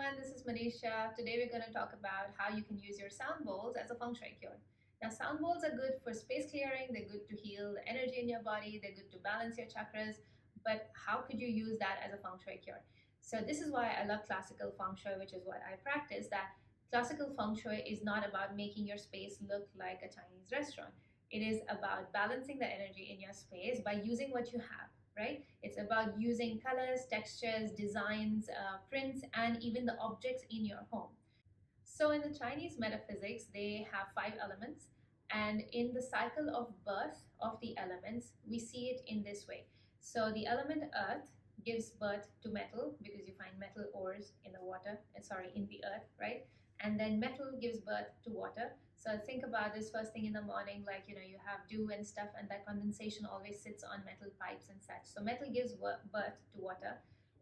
everyone, this is Manisha. Today we're going to talk about how you can use your sound bowls as a feng shui cure. Now, sound bowls are good for space clearing, they're good to heal the energy in your body, they're good to balance your chakras, but how could you use that as a feng shui cure? So, this is why I love classical feng shui, which is what I practice. That classical feng shui is not about making your space look like a Chinese restaurant, it is about balancing the energy in your space by using what you have, right? It's about using colors, textures, designs, prints, and even the objects in your home. So, in the Chinese metaphysics, they have five elements, and in the cycle of birth of the elements, we see it in this way. So, the element earth gives birth to metal because you find metal ores in the water, sorry, in the earth, right? And then metal gives birth to water. So think about this first thing in the morning, like you have dew and stuff, and that condensation always sits on metal pipes and such. So metal gives birth to water,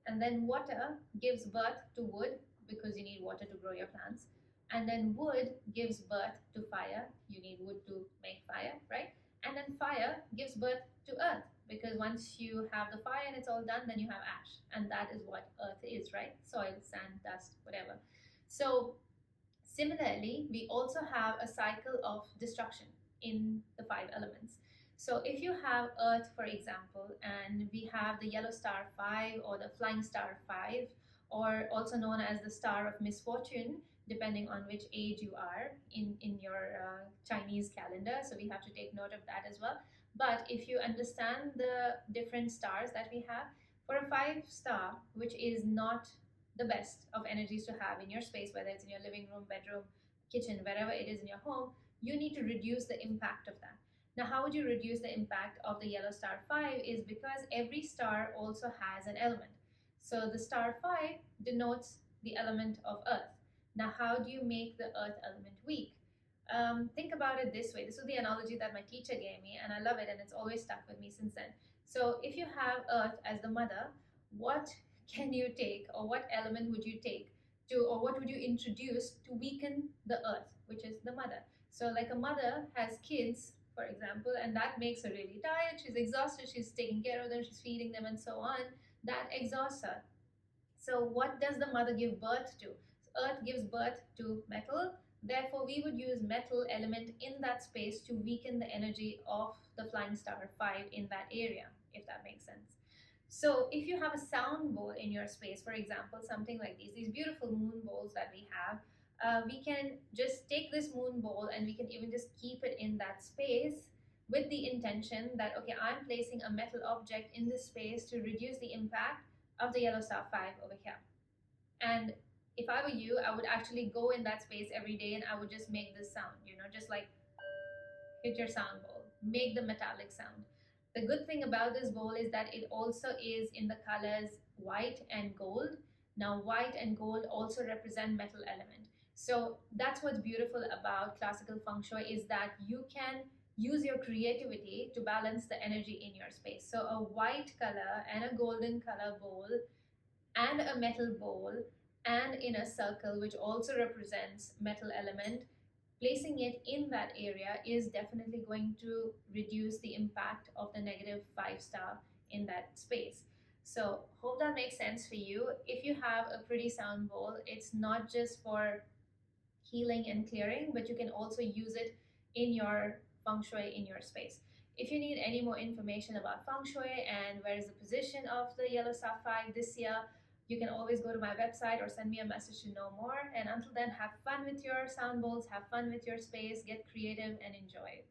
and then water gives birth to wood because you need water to grow your plants, and then wood gives birth to fire. You need wood to make fire, right? And then fire gives birth to earth because once you have the fire and it's all done, then you have ash, and that is what earth is, right? Soil, sand, dust, whatever. So similarly, we also have a cycle of destruction in the five elements. So if you have Earth, for example, and we have the yellow star 5 or the flying star 5, or also known as the star of misfortune, depending on which age you are in your Chinese calendar. So we have to take note of that as well. But if you understand the different stars that we have, for a 5 star, which is not the best of energies to have in your space, whether it's in your living room, bedroom, kitchen, wherever it is in your home, you need to reduce the impact of that. Now, how would you reduce the impact of the yellow star 5 is because every star also has an element. So the star 5 denotes the element of earth. Now, how do you make the earth element weak? Think about it this way. This was the analogy that my teacher gave me, and I love it, and it's always stuck with me since then. So, if you have earth as the mother, what can you take, or what element would you take to, or what would you introduce to weaken the earth, which is the mother? So, like a mother has kids, for example, and that makes her really tired, she's exhausted, she's taking care of them, she's feeding them, and so on. That exhausts her. So, what does the mother give birth to? Earth gives birth to metal. Therefore, we would use metal element in that space to weaken the energy of the flying star 5 in that area, if that makes sense. So if you have a sound bowl in your space, for example, something like these beautiful moon bowls that we have, we can just take this moon bowl and we can even just keep it in that space with the intention that, okay, I'm placing a metal object in this space to reduce the impact of the yellow star 5 over here. And if I were you, I would actually go in that space every day and I would just make this sound, just like hit your sound bowl, make the metallic sound. The good thing about this bowl is that it also is in the colors white and gold. Now, white and gold also represent metal element. So that's what's beautiful about classical feng shui is that you can use your creativity to balance the energy in your space. So a white color and a golden color bowl and a metal bowl and in a circle which also represents metal element, placing it in that area is definitely going to reduce the impact of the negative 5 star in that space. So hope that makes sense for you. If you have a pretty sound bowl, it's not just for healing and clearing, but you can also use it in your feng shui in your space. If you need any more information about feng shui and where is the position of the yellow star 5 this year, you can always go to my website or send me a message to know more. And until then, have fun with your sound bowls, have fun with your space, get creative, and enjoy.